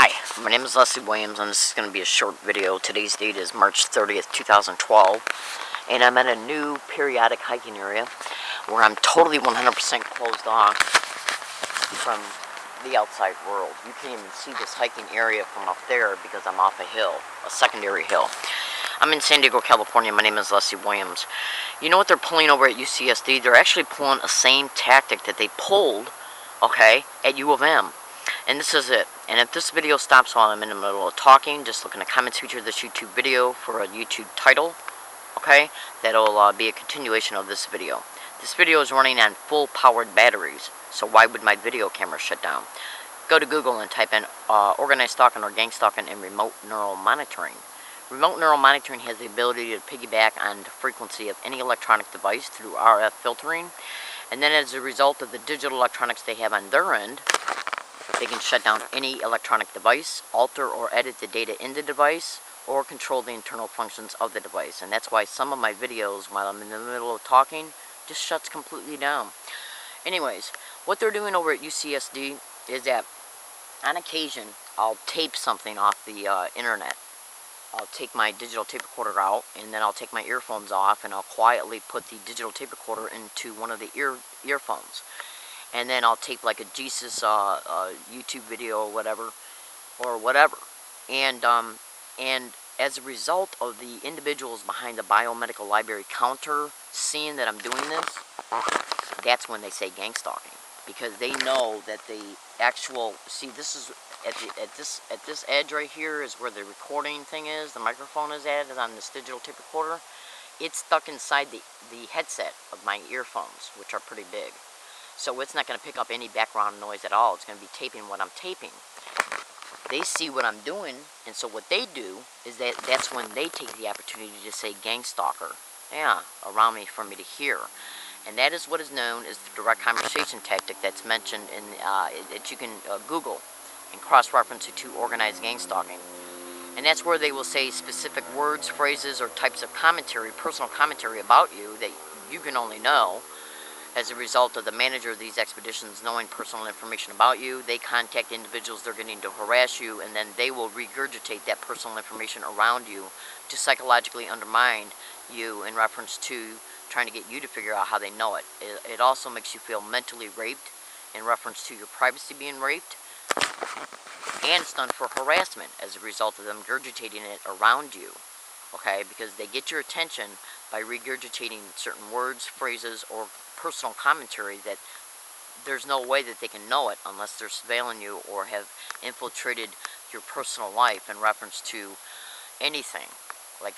Hi, my name is Leslie Williams, and this is going to be a short video. Today's date is March 30th, 2012, and I'm at a new periodic hiking area where I'm totally 100% closed off from the outside world. You can't even see this hiking area from up there because I'm off a hill, a secondary hill. I'm in San Diego, California. My name is Leslie Williams. You know what they're pulling over at UCSd? They're actually pulling a same tactic that they pulled, okay, at U of M. And this is it. And if this video stops while I'm in the middle of talking, just look in the comments feature of this YouTube video for a YouTube title, okay? That'll be a continuation of this video. This video is running on full powered batteries, so why would my video camera shut down? Go to Google and type in organized stalking or gang stalking and remote neural monitoring. Remote neural monitoring has the ability to piggyback on the frequency of any electronic device through RF filtering, and then as a result of the digital electronics they have on their end, they can shut down any electronic device, alter or edit the data in the device, or control the internal functions of the device. And that's why some of my videos, while I'm in the middle of talking, just shuts completely down. Anyways, what they're doing over at UCSd is that on occasion, I'll tape something off the internet. I'll take my digital tape recorder out, and then I'll take my earphones off, and I'll quietly put the digital tape recorder into one of the earphones. And then I'll tape like a Jesus YouTube video or whatever. And as a result of the individuals behind the Bio Mewdcial Library counter seeing that I'm doing this, that's when they say gang stalking, because they know that the actual, see, this is at this edge right here is where the recording thing is, the microphone is on this digital tape recorder. It's stuck inside the headset of my earphones, which are pretty big. So it's not going to pick up any background noise at all. It's going to be taping what I'm taping. They see what I'm doing, and so what they do is that's when they take the opportunity to say gang stalker, yeah, around me for me to hear. And that is what is known as the direct conversation tactic that's mentioned in that you can Google and cross-reference it to organized gang stalking. And that's where they will say specific words, phrases, or types of commentary, personal commentary about you that you can only know. As a result of the manager of these expeditions knowing personal information about you, they contact individuals they're getting to harass you, and then they will regurgitate that personal information around you to psychologically undermine you in reference to trying to get you to figure out how they know it. It also makes you feel mentally raped in reference to your privacy being raped, and it's done for harassment as a result of them regurgitating it around you, okay? Because they get your attention by regurgitating certain words, phrases, or personal commentary that there's no way that they can know it unless they're surveilling you or have infiltrated your personal life in reference to anything. Like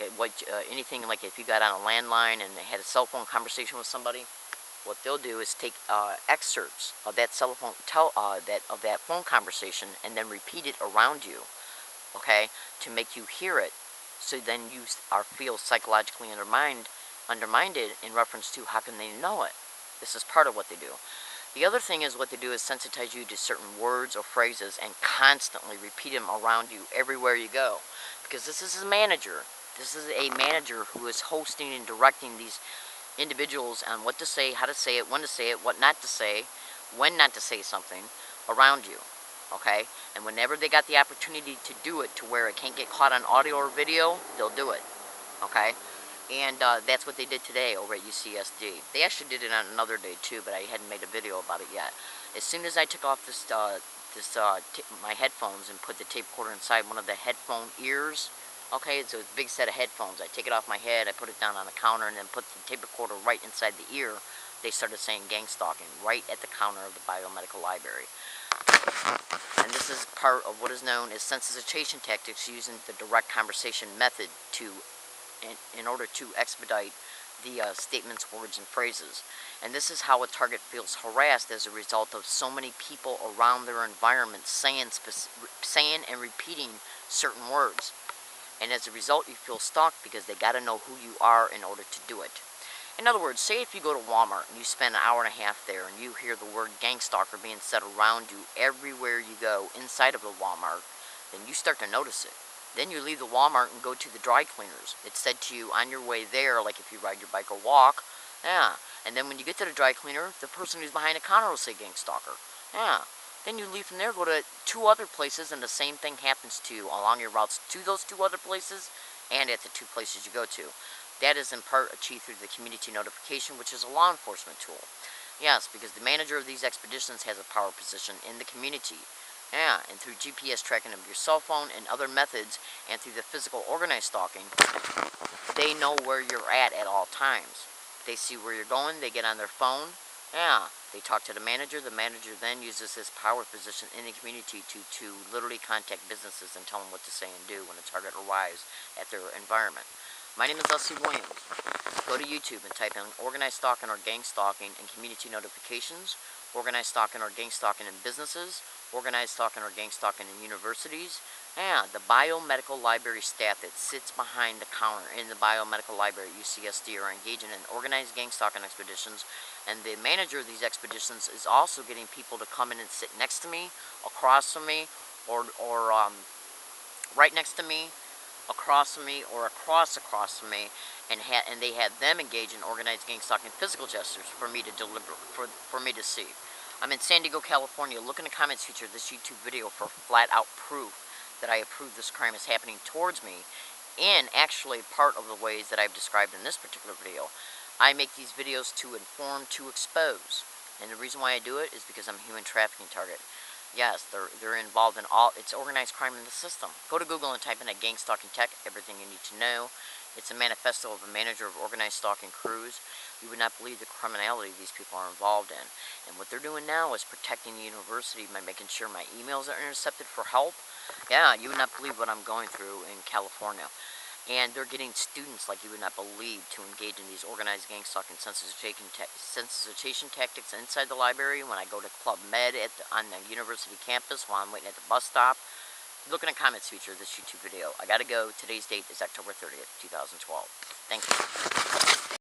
anything, like if you got on a landline and they had a cell phone conversation with somebody, what they'll do is take excerpts of that cell phone, of that phone conversation, and then repeat it around you, okay, to make you hear it. So then you feel psychologically undermined in reference to how can they know it. This is part of what they do. The other thing is what they do is sensitize you to certain words or phrases and constantly repeat them around you everywhere you go. Because this is a manager. This is a manager who is hosting and directing these individuals on what to say, how to say it, when to say it, what not to say, when not to say something around you. Okay? And whenever they got the opportunity to do it to where it can't get caught on audio or video, they'll do it. Okay? And that's what they did today over at UCSd. They actually did it on another day too, but I hadn't made a video about it yet. As soon as I took off my headphones and put the tape recorder inside one of the headphone ears, okay, it's a big set of headphones. I take it off my head, I put it down on the counter, and then put the tape recorder right inside the ear. They started saying gang stalking right at the counter of the Bio Mewdcial Library. And this is part of what is known as sensitization tactics using the direct conversation method in order to expedite the statements, words, and phrases. And this is how a target feels harassed as a result of so many people around their environment saying and repeating certain words. And as a result, you feel stalked because they got to know who you are in order to do it. In other words, say if you go to Walmart and you spend an hour and a half there and you hear the word gang stalker being said around you everywhere you go inside of the Walmart, then you start to notice it. Then you leave the Walmart and go to the dry cleaners. It's said to you on your way there, like if you ride your bike or walk, yeah. And then when you get to the dry cleaner, the person who's behind the counter will say gang stalker, yeah. Then you leave from there, go to 2 other places, and the same thing happens to you along your routes to those 2 other places and at the 2 places you go to. That is in part achieved through the community notification, which is a law enforcement tool. Yes, because the manager of these expeditions has a power position in the community. Yeah, and through GPS tracking of your cell phone and other methods, and through the physical organized stalking, they know where you're at all times. They see where you're going, they get on their phone, yeah, they talk to the manager then uses his power position in the community to literally contact businesses and tell them what to say and do when a target arrives at their environment. My name is Leslie Williams. Go to YouTube and type in organized stalking or gang stalking and community notifications, organized stalking or gang stalking in businesses, organized stalking or gang stalking in universities, and the biomedical library staff that sits behind the counter in the biomedical library at UCSD are engaging in organized gang stalking expeditions, and the manager of these expeditions is also getting people to come in and sit next to me, across from me, or right next to me, across from me, or across from me, and they had them engage in organized gang stalking physical gestures for me to deliver, for me to see. I'm in San Diego, California. Look in the comments feature of this YouTube video for flat out proof that I approve this crime is happening towards me, and actually part of the ways that I've described in this particular video. I make these videos to inform, to expose, and the reason why I do it is because I'm a human trafficking target. Yes, they're involved in it's organized crime in the system. Go to Google and type in gang stalking tech, everything you need to know. It's a manifesto of a manager of organized stalking crews. You would not believe the criminality these people are involved in. And what they're doing now is protecting the university by making sure my emails are intercepted for help. Yeah, you would not believe what I'm going through in California. And they're getting students like you would not believe to engage in these organized gang stalking sensitization tactics inside the library, when I go to Club Med on the university campus while I'm waiting at the bus stop. Look in the comments feature of this YouTube video. I gotta go. Today's date is October 30th, 2012. Thank you.